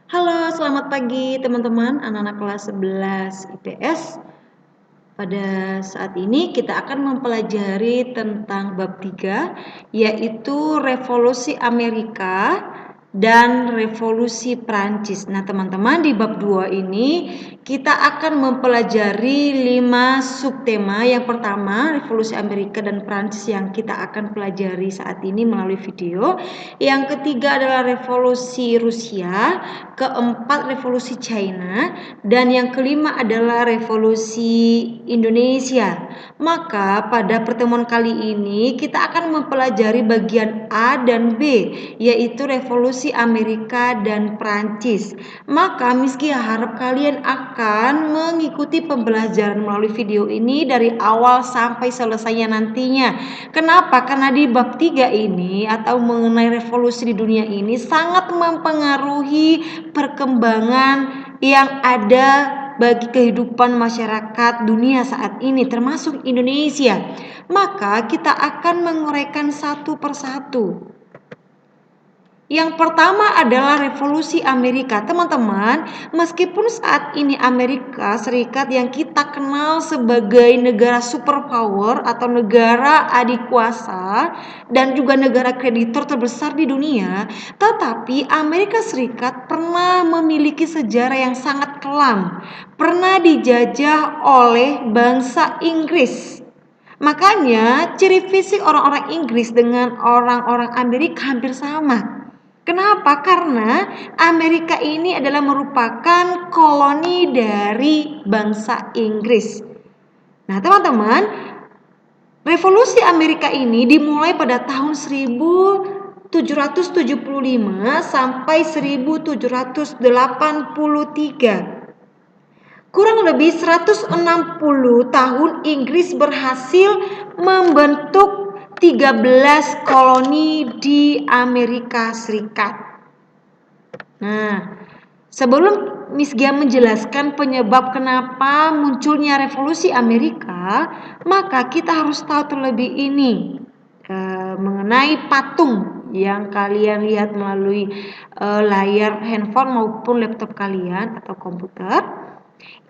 Halo, selamat pagi teman-teman, anak-anak kelas 11 IPS. Pada saat ini kita akan mempelajari tentang bab 3, yaitu Revolusi Amerika dan Revolusi Prancis. Nah, teman-teman, di bab 2 ini kita akan mempelajari 5 subtema. Yang pertama, Revolusi Amerika dan Prancis yang kita akan pelajari saat ini melalui video. Yang ketiga adalah Revolusi Rusia, keempat Revolusi China, dan yang kelima adalah Revolusi Indonesia. Maka pada pertemuan kali ini kita akan mempelajari bagian A dan B, yaitu Revolusi Amerika dan Prancis. Maka Miski harap kalian akan mengikuti pembelajaran melalui video ini dari awal sampai selesainya nantinya. Kenapa? Karena di bab 3 ini atau mengenai revolusi di dunia ini sangat mempengaruhi perkembangan yang ada bagi kehidupan masyarakat dunia saat ini termasuk Indonesia. Maka kita akan menguraikan satu persatu. Yang pertama adalah Revolusi Amerika. Teman-teman, meskipun saat ini Amerika Serikat yang kita kenal sebagai negara superpower atau negara adikuasa dan juga negara kreditor terbesar di dunia, tetapi Amerika Serikat pernah memiliki sejarah yang sangat kelam. Pernah dijajah oleh bangsa Inggris. Makanya ciri fisik orang-orang Inggris dengan orang-orang Amerika hampir sama. Kenapa? Karena Amerika ini adalah merupakan koloni dari bangsa Inggris. Nah, teman-teman, Revolusi Amerika ini dimulai pada tahun 1775 sampai 1783. Kurang lebih 160 tahun Inggris berhasil membentuk 13 koloni di Amerika Serikat. Nah, sebelum Miss Gia menjelaskan penyebab kenapa munculnya revolusi Amerika, maka kita harus tahu terlebih ini mengenai patung yang kalian lihat melalui layar handphone maupun laptop kalian atau komputer.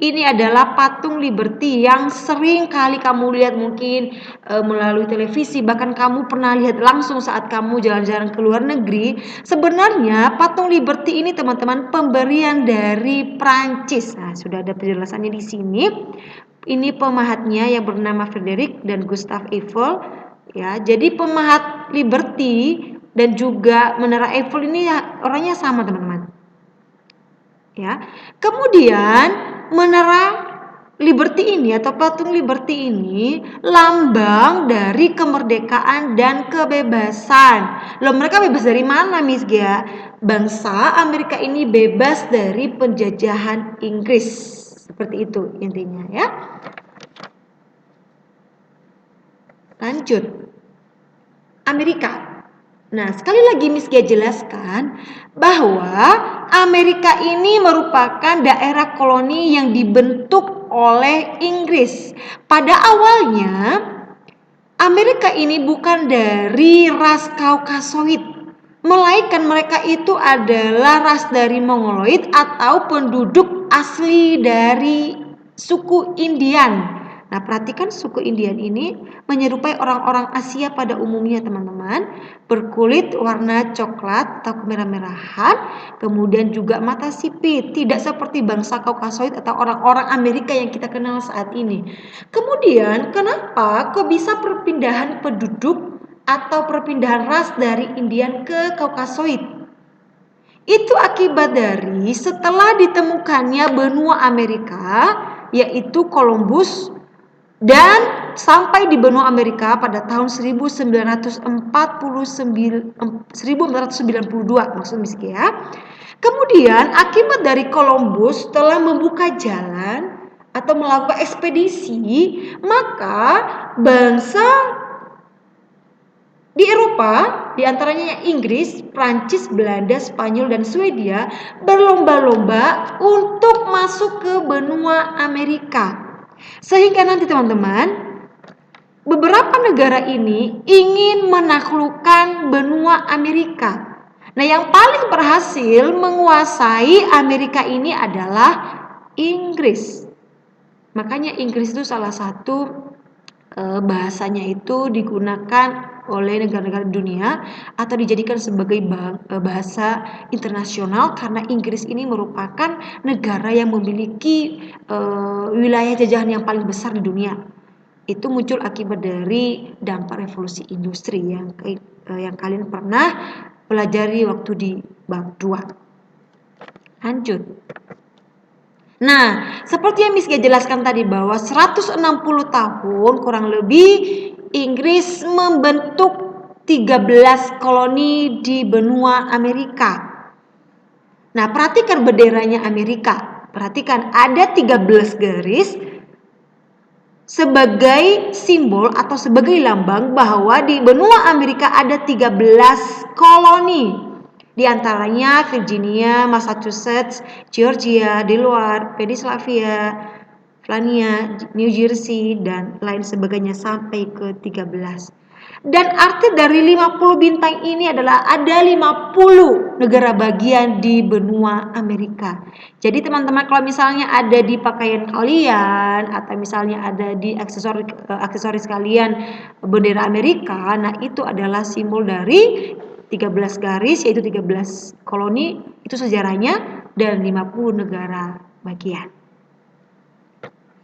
Ini adalah patung Liberty yang sering kali kamu lihat mungkin melalui televisi, bahkan kamu pernah lihat langsung saat kamu jalan-jalan ke luar negeri. Sebenarnya patung Liberty ini teman-teman pemberian dari Prancis. Nah, sudah ada penjelasannya di sini. Ini pemahatnya yang bernama Frederick dan Gustave Eiffel. Ya, jadi pemahat Liberty dan juga Menara Eiffel ini ya, orangnya sama teman-teman. Ya, kemudian Menara Liberty ini atau patung Liberty ini lambang dari kemerdekaan dan kebebasan. Loh, mereka bebas dari mana, Miss Gia? Bangsa Amerika ini bebas dari penjajahan Inggris. Seperti itu intinya ya. Lanjut. Amerika. Nah, sekali lagi Miss Gia jelaskan bahwa Amerika ini merupakan daerah koloni yang dibentuk oleh Inggris. Pada awalnya, Amerika ini bukan dari ras Kaukasoid, melainkan mereka itu adalah ras dari Mongoloid atau penduduk asli dari suku Indian. Nah, perhatikan suku Indian ini menyerupai orang-orang Asia pada umumnya, teman-teman. Berkulit warna coklat atau kemerah-merahan, kemudian juga mata sipit, tidak seperti bangsa Kaukasoid atau orang-orang Amerika yang kita kenal saat ini. Kemudian, kenapa kok bisa perpindahan penduduk atau perpindahan ras dari Indian ke Kaukasoid? Itu akibat dari setelah ditemukannya benua Amerika, yaitu Columbus, dan sampai di benua Amerika pada tahun 1992 maksud Miss ya. Kemudian akibat dari Columbus telah membuka jalan atau melakukan ekspedisi, maka bangsa di Eropa, diantaranya Inggris, Prancis, Belanda, Spanyol, dan Swedia berlomba-lomba untuk masuk ke benua Amerika. Sehingga nanti teman-teman, beberapa negara ini ingin menaklukkan benua Amerika. Nah, yang paling berhasil menguasai Amerika ini adalah Inggris. Makanya Inggris itu salah satu bahasanya itu digunakan oleh negara-negara dunia atau dijadikan sebagai bahasa internasional karena Inggris ini merupakan negara yang memiliki wilayah jajahan yang paling besar di dunia. Itu muncul akibat dari dampak revolusi industri yang kalian pernah pelajari waktu di bab 2. Lanjut. Nah, seperti yang Miss Gia jelaskan tadi bahwa 160 tahun kurang lebih Inggris membentuk 13 koloni di benua Amerika. Nah, perhatikan benderanya Amerika. Perhatikan ada 13 garis sebagai simbol atau sebagai lambang bahwa di benua Amerika ada 13 koloni. Di antaranya Virginia, Massachusetts, Georgia, Delaware, Pennsylvania, New Jersey, dan lain sebagainya sampai ke 13. Dan arti dari 50 bintang ini adalah ada 50 negara bagian di benua Amerika. Jadi teman-teman kalau misalnya ada di pakaian kalian atau misalnya ada di aksesoris kalian bendera Amerika, nah itu adalah simbol dari 13 garis yaitu 13 koloni itu sejarahnya dan 50 negara bagian.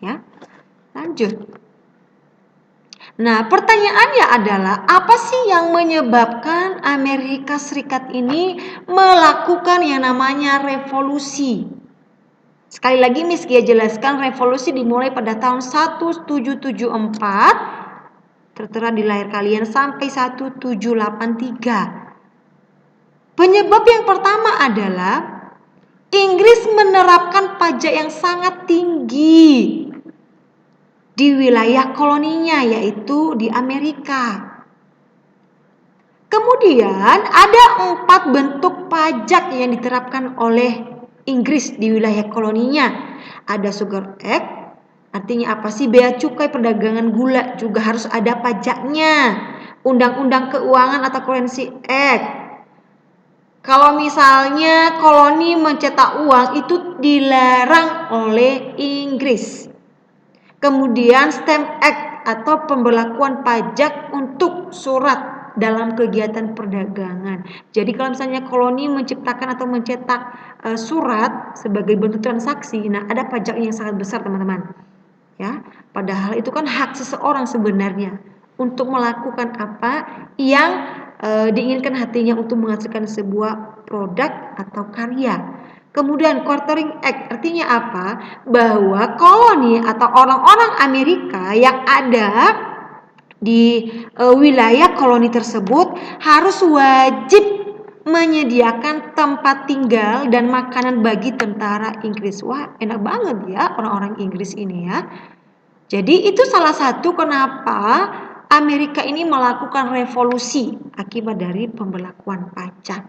Ya. Lanjut. Nah, pertanyaannya adalah apa sih yang menyebabkan Amerika Serikat ini melakukan yang namanya revolusi? Sekali lagi Miss Gia jelaskan revolusi dimulai pada tahun 1774 tertera di layar kalian sampai 1783. Penyebab yang pertama adalah Inggris menerapkan pajak yang sangat tinggi di wilayah koloninya yaitu di Amerika. Kemudian ada 4 bentuk pajak yang diterapkan oleh Inggris di wilayah koloninya. Ada Sugar Act, artinya apa sih? Bea cukai perdagangan gula juga harus ada pajaknya. Undang-undang keuangan atau Currency Act. Kalau misalnya koloni mencetak uang itu dilarang oleh Inggris. Kemudian Stamp Act atau pemberlakuan pajak untuk surat dalam kegiatan perdagangan. Jadi kalau misalnya koloni menciptakan atau mencetak surat sebagai bentuk transaksi, nah ada pajak yang sangat besar teman-teman. Ya, padahal itu kan hak seseorang sebenarnya untuk melakukan apa yang diinginkan hatinya untuk menghasilkan sebuah produk atau karya. Kemudian Quartering Act artinya apa? Bahwa koloni atau orang-orang Amerika yang ada di wilayah koloni tersebut harus wajib menyediakan tempat tinggal dan makanan bagi tentara Inggris. Wah, enak banget ya orang-orang Inggris ini ya. Jadi itu salah satu kenapa Amerika ini melakukan revolusi akibat dari pemberlakuan pajak.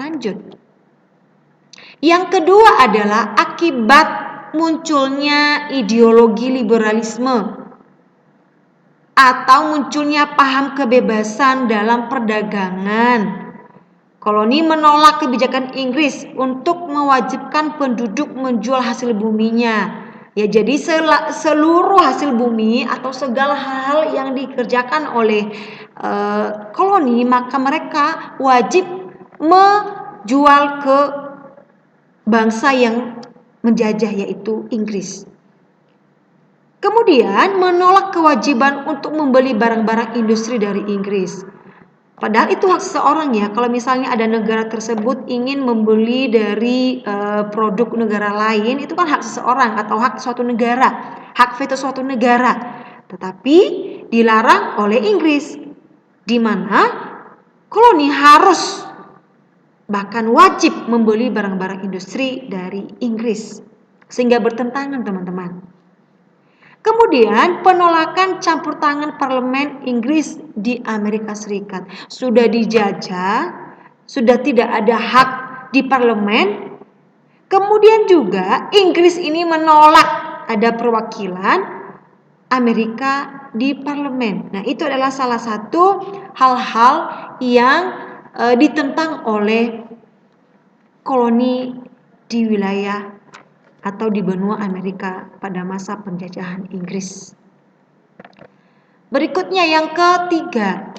Lanjut. Yang kedua adalah akibat munculnya ideologi liberalisme atau munculnya paham kebebasan dalam perdagangan. Koloni menolak kebijakan Inggris untuk mewajibkan penduduk menjual hasil buminya. Ya, jadi seluruh hasil bumi atau segala hal yang dikerjakan oleh koloni maka mereka wajib menjual ke bangsa yang menjajah yaitu Inggris. Kemudian menolak kewajiban untuk membeli barang-barang industri dari Inggris. Padahal itu hak seseorang ya. Kalau misalnya ada negara tersebut ingin membeli dari produk negara lain, itu kan hak seseorang atau hak suatu negara, hak veto suatu negara. Tetapi dilarang oleh Inggris, di mana koloni harus bahkan wajib membeli barang-barang industri dari Inggris, sehingga bertentangan teman-teman. Kemudian penolakan campur tangan parlemen Inggris di Amerika Serikat. Sudah dijajah, sudah tidak ada hak di parlemen. Kemudian juga Inggris ini menolak ada perwakilan Amerika di parlemen. Nah, itu adalah salah satu hal-hal yang ditentang oleh koloni di wilayah atau di benua Amerika pada masa penjajahan Inggris. Berikutnya yang ketiga,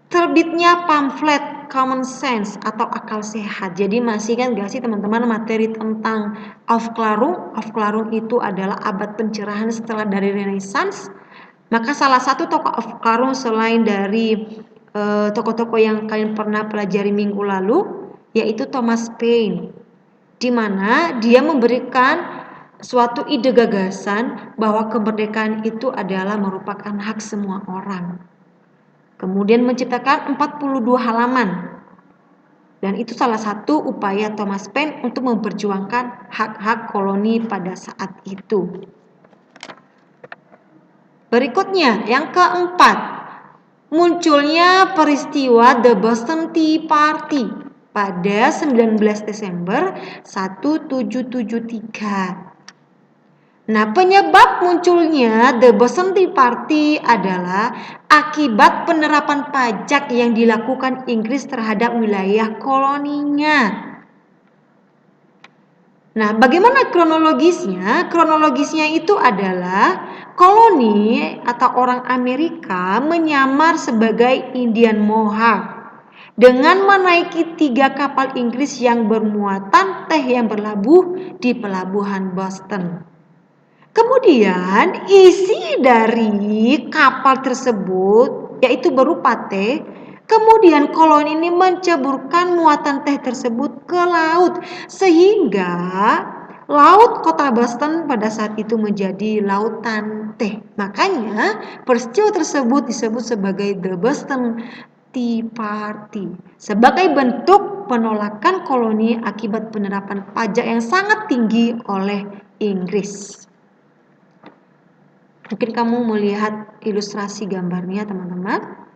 terbitnya pamflet Common Sense atau akal sehat. Jadi masih kan gak sih teman-teman materi tentang Aufklärung? Aufklärung itu adalah abad pencerahan setelah dari Renaissance. Maka salah satu tokoh Aufklärung selain dari tokoh-tokoh yang kalian pernah pelajari minggu lalu, yaitu Thomas Paine, di mana dia memberikan suatu ide gagasan bahwa kemerdekaan itu adalah merupakan hak semua orang. Kemudian menciptakan 42 halaman. Dan itu salah satu upaya Thomas Paine untuk memperjuangkan hak-hak koloni pada saat itu. Berikutnya, yang keempat, munculnya peristiwa The Boston Tea Party pada 19 Desember 1773. Nah, penyebab munculnya The Boston Tea Party adalah akibat penerapan pajak yang dilakukan Inggris terhadap wilayah koloninya. Nah, bagaimana kronologisnya? Kronologisnya itu adalah koloni atau orang Amerika menyamar sebagai Indian Mohawk dengan menaiki 3 kapal Inggris yang bermuatan teh yang berlabuh di pelabuhan Boston. Kemudian isi dari kapal tersebut yaitu berupa teh. Kemudian koloni ini menceburkan muatan teh tersebut ke laut sehingga laut kota Boston pada saat itu menjadi lautan teh. Makanya peristiwa tersebut disebut sebagai The Boston Tea Party sebagai bentuk penolakan koloni akibat penerapan pajak yang sangat tinggi oleh Inggris. Mungkin kamu melihat ilustrasi gambarnya, teman-teman.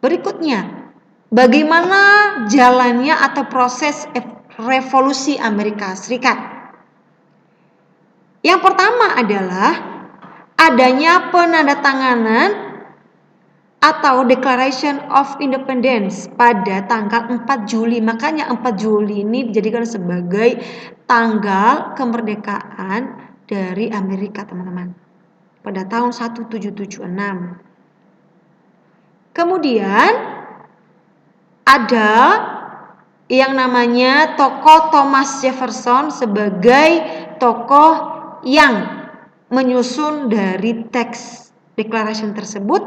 Berikutnya, bagaimana jalannya atau proses revolusi Amerika Serikat? Yang pertama adalah adanya penandatanganan atau Declaration of Independence pada tanggal 4 Juli. Makanya 4 Juli ini dijadikan sebagai tanggal kemerdekaan dari Amerika, teman-teman, pada tahun 1776. Kemudian ada yang namanya tokoh Thomas Jefferson sebagai tokoh yang menyusun dari teks declaration tersebut.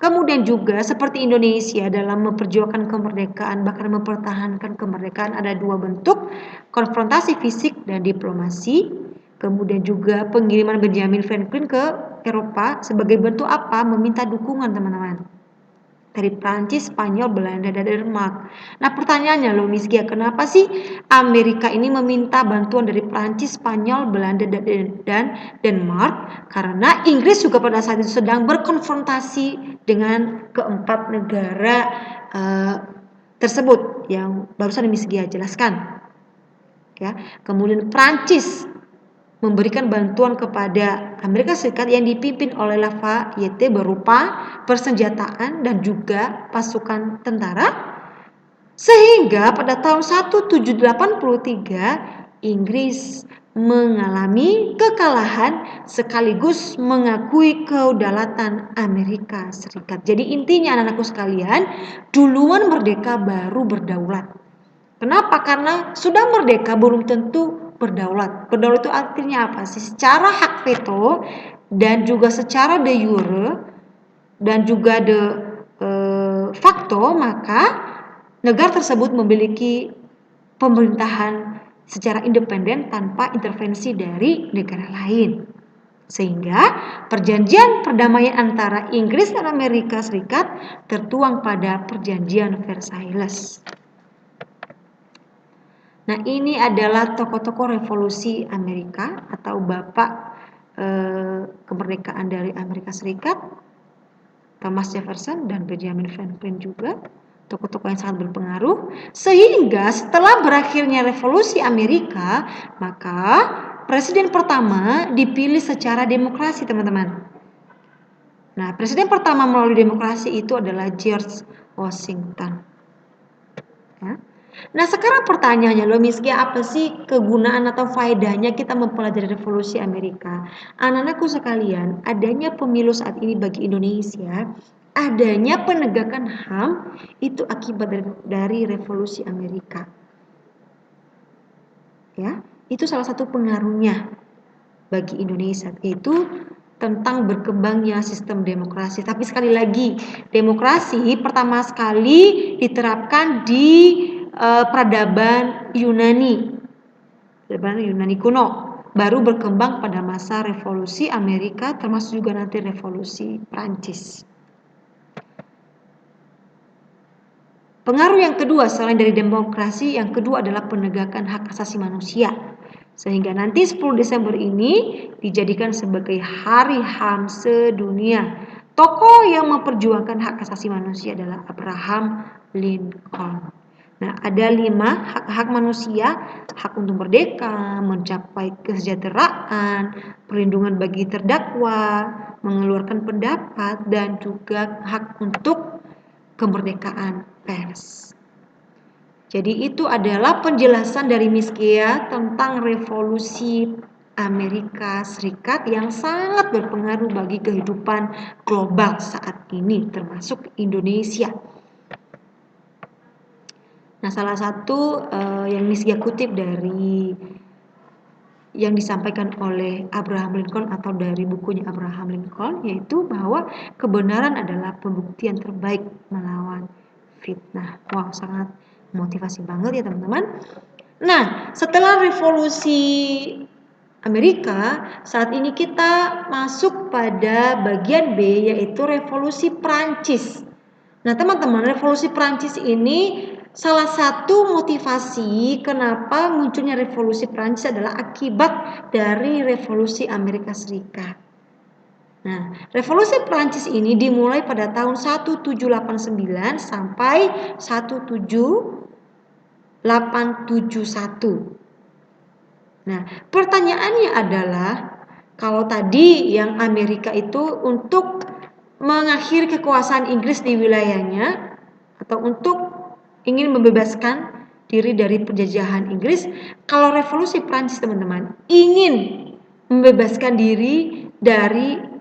Kemudian juga seperti Indonesia dalam memperjuangkan kemerdekaan, bahkan mempertahankan kemerdekaan, ada 2 bentuk, konfrontasi fisik dan diplomasi. Kemudian juga pengiriman Benjamin Franklin ke Eropa sebagai bentuk apa? Meminta dukungan, teman-teman, dari Prancis, Spanyol, Belanda, dan Denmark. Nah, pertanyaannya loh Miss Gia, kenapa sih Amerika ini meminta bantuan dari Prancis, Spanyol, Belanda, dan Denmark? Karena Inggris juga pada saat itu sedang berkonfrontasi dengan keempat negara tersebut yang barusan Miss Gia jelaskan. Ya, kemudian Prancis memberikan bantuan kepada Amerika Serikat yang dipimpin oleh Lafayette berupa persenjataan dan juga pasukan tentara, sehingga pada tahun 1783 Inggris mengalami kekalahan sekaligus mengakui kedaulatan Amerika Serikat. Jadi intinya anak-anakku sekalian, duluan merdeka baru berdaulat. Kenapa? Karena sudah merdeka belum tentu berdaulat. Berdaulat itu artinya apa sih? Secara hak veto dan juga secara de jure dan juga de facto, maka negara tersebut memiliki pemerintahan secara independen tanpa intervensi dari negara lain. Sehingga perjanjian perdamaian antara Inggris dan Amerika Serikat tertuang pada perjanjian Versailles. Nah, ini adalah tokoh-tokoh revolusi Amerika atau bapak kemerdekaan dari Amerika Serikat, Thomas Jefferson dan Benjamin Franklin juga, tokoh-tokoh yang sangat berpengaruh. Sehingga setelah berakhirnya revolusi Amerika, maka presiden pertama dipilih secara demokrasi, teman-teman. Nah, presiden pertama melalui demokrasi itu adalah George Washington. Ya. Nah, sekarang pertanyaannya loh, Miski, apa sih kegunaan atau faedahnya kita mempelajari revolusi Amerika? Anak-anakku sekalian, adanya pemilu saat ini bagi Indonesia, adanya penegakan HAM itu akibat dari revolusi Amerika. Ya, itu salah satu pengaruhnya bagi Indonesia, yaitu tentang berkembangnya sistem demokrasi. Tapi sekali lagi, demokrasi pertama sekali diterapkan di peradaban Yunani kuno, baru berkembang pada masa revolusi Amerika, termasuk juga nanti revolusi Prancis. Pengaruh yang kedua selain dari demokrasi, yang kedua adalah penegakan hak asasi manusia. Sehingga nanti 10 Desember ini dijadikan sebagai Hari HAM sedunia. Tokoh yang memperjuangkan hak asasi manusia adalah Abraham Lincoln. Nah, ada 5 hak-hak manusia: hak untuk merdeka, mencapai kesejahteraan, perlindungan bagi terdakwa, mengeluarkan pendapat, dan juga hak untuk kemerdekaan pers. Jadi itu adalah penjelasan dari Miss Kia tentang revolusi Amerika Serikat yang sangat berpengaruh bagi kehidupan global saat ini, termasuk Indonesia. Nah, salah satu yang Miss Kia kutip dari yang disampaikan oleh Abraham Lincoln atau dari bukunya Abraham Lincoln, yaitu bahwa kebenaran adalah pembuktian terbaik melawan fitnah. Wow, sangat motivasi banget ya teman-teman. Nah, setelah revolusi Amerika, saat ini kita masuk pada bagian B, yaitu revolusi Prancis. Nah, teman-teman, revolusi Prancis ini salah satu motivasi kenapa munculnya revolusi Prancis adalah akibat dari revolusi Amerika Serikat. Nah, revolusi Prancis ini dimulai pada tahun 1789 sampai 1871. Nah, pertanyaannya adalah, kalau tadi yang Amerika itu untuk mengakhiri kekuasaan Inggris di wilayahnya atau untuk ingin membebaskan diri dari penjajahan Inggris, kalau revolusi Prancis teman-teman ingin membebaskan diri dari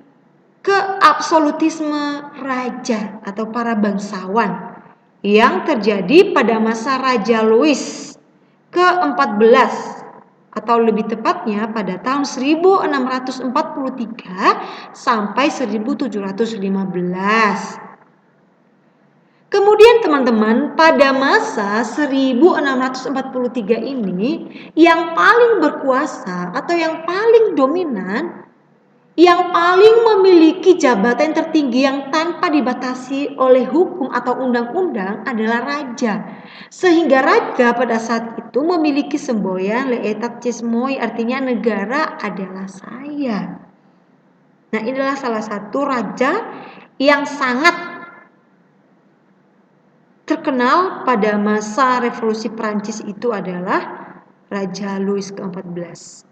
keabsolutisme raja atau para bangsawan yang terjadi pada masa Raja Louis ke-14, atau lebih tepatnya pada tahun 1643 sampai 1715. Kemudian teman-teman, pada masa 1643 ini yang paling berkuasa atau yang paling dominan, yang paling memiliki jabatan tertinggi yang tanpa dibatasi oleh hukum atau undang-undang adalah raja. Sehingga raja pada saat itu memiliki semboyan l'État c'est moi, artinya negara adalah saya. Nah, inilah salah satu raja yang sangat terkenal pada masa revolusi Prancis itu adalah Raja Louis ke-14.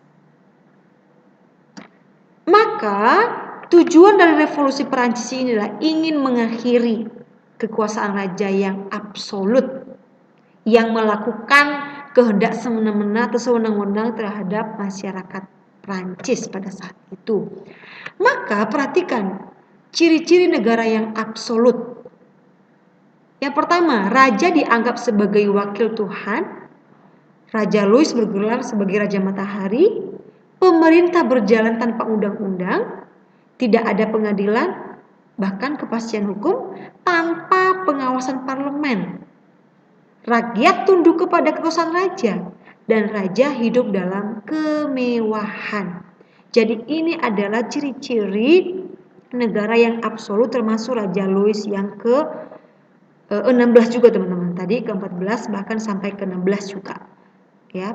Maka tujuan dari revolusi Perancis ini adalah ingin mengakhiri kekuasaan raja yang absolut, yang melakukan kehendak semena-mena atau sewenang-wenang terhadap masyarakat Prancis pada saat itu. Maka perhatikan ciri-ciri negara yang absolut. Yang pertama, raja dianggap sebagai wakil Tuhan. Raja Louis bergelar sebagai Raja Matahari. Pemerintah berjalan tanpa undang-undang, tidak ada pengadilan, bahkan kepastian hukum, tanpa pengawasan parlemen. Rakyat tunduk kepada kekuasaan raja, dan raja hidup dalam kemewahan. Jadi ini adalah ciri-ciri negara yang absolut, termasuk Raja Louis yang ke-16 juga teman-teman. Tadi ke-14 bahkan sampai ke-16 juga. Ya,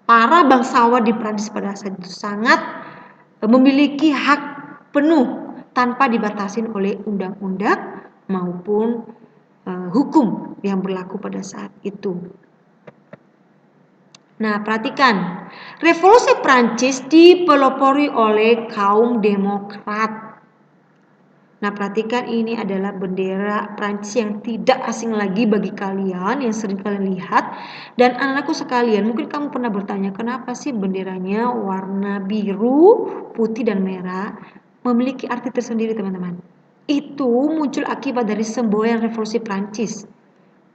para bangsawan di Prancis pada saat itu sangat memiliki hak penuh tanpa dibatasi oleh undang-undang maupun hukum yang berlaku pada saat itu. Nah, perhatikan, revolusi Prancis dipelopori oleh kaum demokrat. Nah, perhatikan ini adalah bendera Prancis yang tidak asing lagi bagi kalian yang sering kalian lihat. Dan anak-anakku sekalian, mungkin kamu pernah bertanya, kenapa sih benderanya warna biru, putih, dan merah? Memiliki arti tersendiri, teman-teman. Itu muncul akibat dari semboyan revolusi Prancis,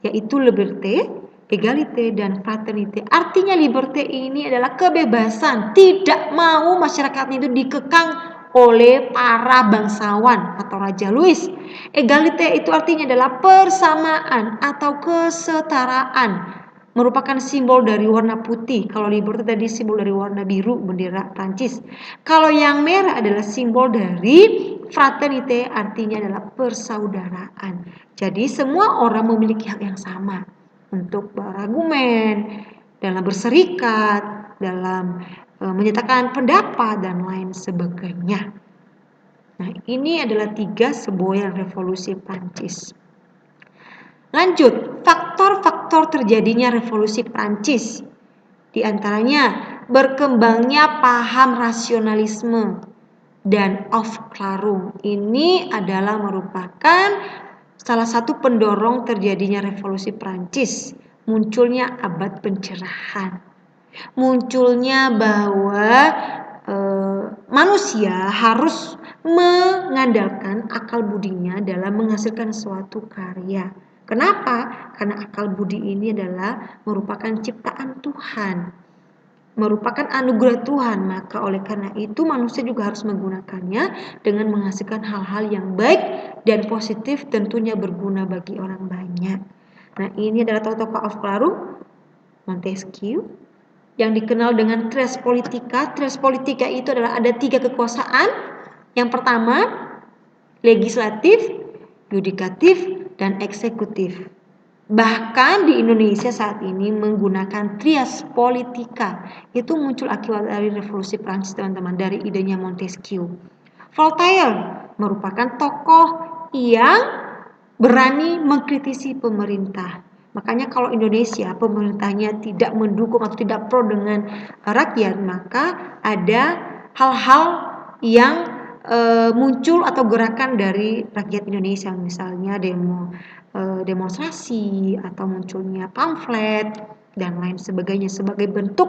yaitu liberté, égalité, dan fraternité. Artinya liberté ini adalah kebebasan, tidak mau masyarakatnya itu dikekang oleh para bangsawan atau Raja Louis. Egalite itu artinya adalah persamaan atau kesetaraan, merupakan simbol dari warna putih. Kalau liberté tadi simbol dari warna biru, bendera Prancis. Kalau yang merah adalah simbol dari fraternité, artinya adalah persaudaraan. Jadi semua orang memiliki hak yang sama untuk berargumen, dalam berserikat, dalam menyatakan pendapat, dan lain sebagainya. Nah, ini adalah 3 semboyan revolusi Prancis. Lanjut, faktor-faktor terjadinya revolusi Prancis. Di antaranya berkembangnya paham rasionalisme dan Aufklärung. Ini adalah merupakan salah satu pendorong terjadinya revolusi Prancis. Munculnya abad pencerahan. Munculnya bahwa manusia harus mengandalkan akal budinya dalam menghasilkan suatu karya. Kenapa? Karena akal budi ini adalah merupakan ciptaan Tuhan, merupakan anugerah Tuhan. Maka oleh karena itu manusia juga harus menggunakannya dengan menghasilkan hal-hal yang baik dan positif, tentunya berguna bagi orang banyak. Nah, ini adalah tokoh-tokoh Aufklärung, Montesquieu, yang dikenal dengan tres politika. Tres politika itu adalah ada 3 kekuasaan. Yang pertama, legislatif, yudikatif, dan eksekutif. Bahkan di Indonesia saat ini menggunakan trias politika. Itu muncul akibat dari revolusi Prancis, teman-teman, dari idenya Montesquieu. Voltaire merupakan tokoh yang berani mengkritisi pemerintah. Makanya kalau Indonesia pemerintahnya tidak mendukung atau tidak pro dengan rakyat, maka ada hal-hal yang muncul atau gerakan dari rakyat Indonesia, misalnya demonstrasi atau munculnya pamflet dan lain sebagainya sebagai bentuk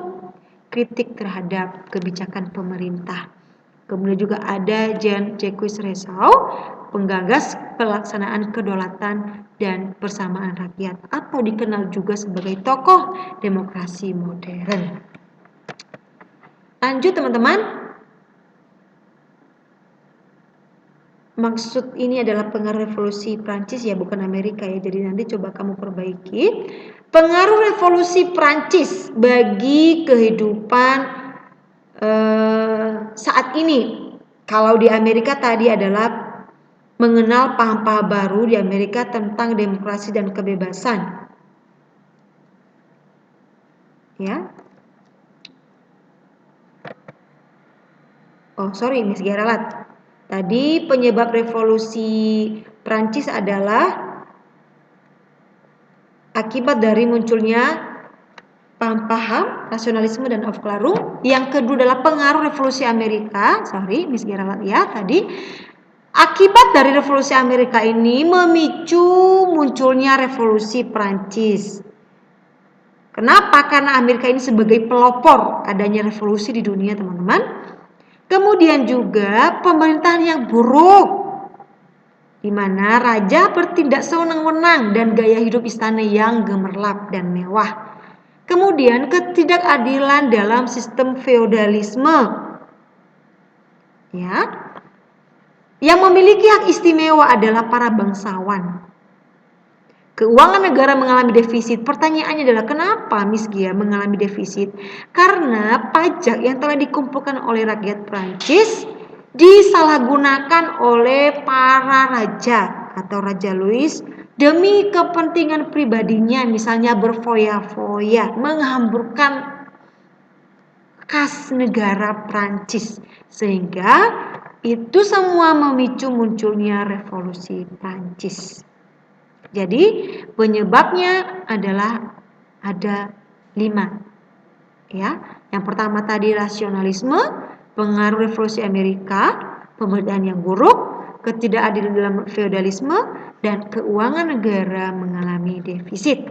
kritik terhadap kebijakan pemerintah. Kemudian juga ada Jean-Jacques Rousseau, penggagas pelaksanaan kedaulatan dan persamaan rakyat, atau dikenal juga sebagai tokoh demokrasi modern. Lanjut, teman-teman. Maksud ini adalah pengaruh revolusi Prancis ya, bukan Amerika ya. Jadi nanti coba kamu perbaiki. Pengaruh revolusi Prancis bagi kehidupan saat ini. Kalau di Amerika tadi adalah mengenal paham-paham baru di Amerika tentang demokrasi dan kebebasan. Ya. Oh, sorry, Miss Geralat. Tadi penyebab revolusi Prancis adalah akibat dari munculnya paham-paham rasionalisme dan Aufklärung. Yang kedua adalah pengaruh revolusi Amerika. Sorry, Miss Geralat ya tadi. Akibat dari revolusi Amerika ini memicu munculnya revolusi Prancis. Kenapa? Karena Amerika ini sebagai pelopor adanya revolusi di dunia, teman-teman. Kemudian juga pemerintahan yang buruk, di mana raja bertindak sewenang-wenang dan gaya hidup istana yang gemerlap dan mewah. Kemudian ketidakadilan dalam sistem feodalisme. Ya. Yang memiliki hak istimewa adalah para bangsawan. Keuangan negara mengalami defisit. Pertanyaannya adalah kenapa Miss Gia mengalami defisit? Karena pajak yang telah dikumpulkan oleh rakyat Prancis disalahgunakan oleh para raja atau Raja Louis demi kepentingan pribadinya, misalnya berfoya-foya, menghamburkan kas negara Prancis, sehingga itu semua memicu munculnya revolusi Prancis. Jadi penyebabnya adalah ada 5. Ya, yang pertama tadi rasionalisme, pengaruh revolusi Amerika, pemerintahan yang buruk, ketidakadilan dalam feodalisme, dan keuangan negara mengalami defisit.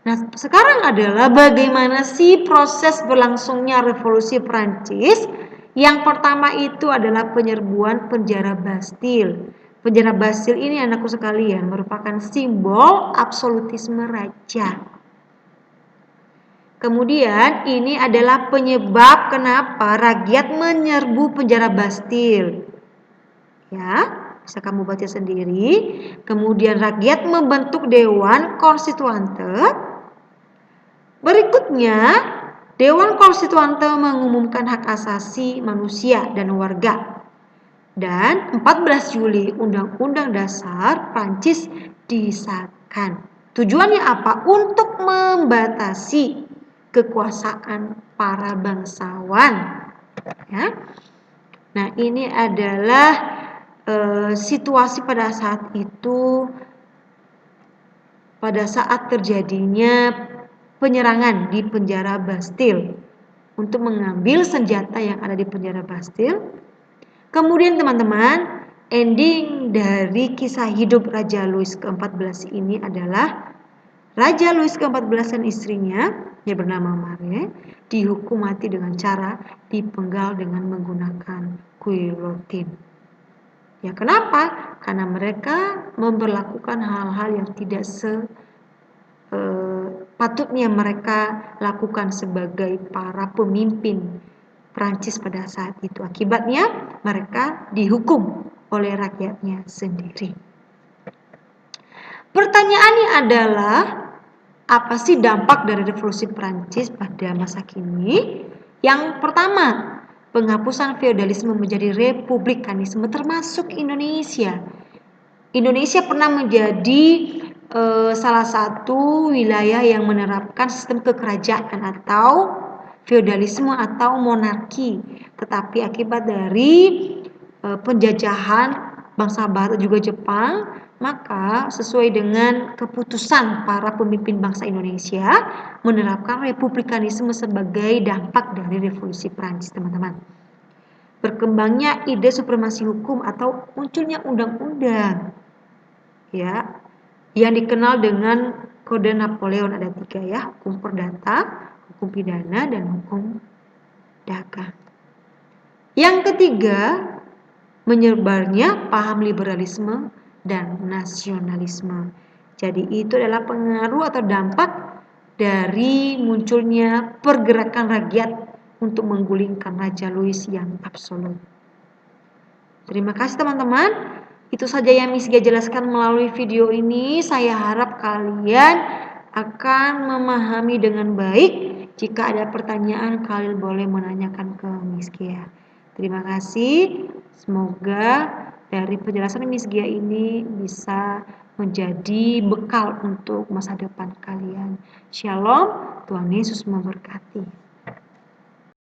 Nah, sekarang adalah bagaimana sih proses berlangsungnya revolusi Prancis. Yang pertama itu adalah penyerbuan penjara Bastille. Penjara Bastille ini anakku sekalian merupakan simbol absolutisme raja. Kemudian ini adalah penyebab kenapa rakyat menyerbu penjara Bastille. Ya, bisa kamu baca sendiri. Kemudian rakyat membentuk Dewan Konstituante. Berikutnya, Dewan Konstituante mengumumkan hak asasi manusia dan warga. Dan 14 Juli Undang-Undang Dasar Prancis disahkan. Tujuannya apa? Untuk membatasi kekuasaan para bangsawan. Ya. Nah, ini adalah situasi pada saat itu, pada saat terjadinya penyerangan di penjara Bastille untuk mengambil senjata yang ada di penjara Bastille. Kemudian teman-teman, ending dari kisah hidup Raja Louis ke-14 ini adalah Raja Louis ke-14 dan istrinya yang bernama Marie dihukum mati dengan cara dipenggal dengan menggunakan guillotine. Ya, kenapa? Karena mereka memperlakukan hal-hal yang tidak patutnya mereka lakukan sebagai para pemimpin Prancis pada saat itu. Akibatnya mereka dihukum oleh rakyatnya sendiri. Pertanyaannya adalah, apa sih dampak dari revolusi Prancis pada masa kini? Yang pertama, penghapusan feodalisme menjadi republikanisme termasuk Indonesia. Indonesia pernah menjadi salah satu wilayah yang menerapkan sistem kekerajaan atau feodalisme atau monarki. Tetapi akibat dari penjajahan bangsa Barat juga Jepang, maka sesuai dengan keputusan para pemimpin bangsa Indonesia menerapkan republikanisme sebagai dampak dari revolusi Prancis, teman-teman. Berkembangnya ide supremasi hukum atau munculnya undang-undang, ya, yang dikenal dengan Kode Napoleon. Ada 3 ya, hukum perdata, hukum pidana, dan hukum dagang. Yang ketiga, menyebarnya paham liberalisme dan nasionalisme. Jadi itu adalah pengaruh atau dampak dari munculnya pergerakan rakyat untuk menggulingkan Raja Louis yang absolut. Terima kasih teman-teman. Itu saja yang Miss Gia jelaskan melalui video ini. Saya harap kalian akan memahami dengan baik. Jika ada pertanyaan, kalian boleh menanyakan ke Miss Gia. Terima kasih. Semoga dari penjelasan Miss Gia ini bisa menjadi bekal untuk masa depan kalian. Shalom, Tuhan Yesus memberkati.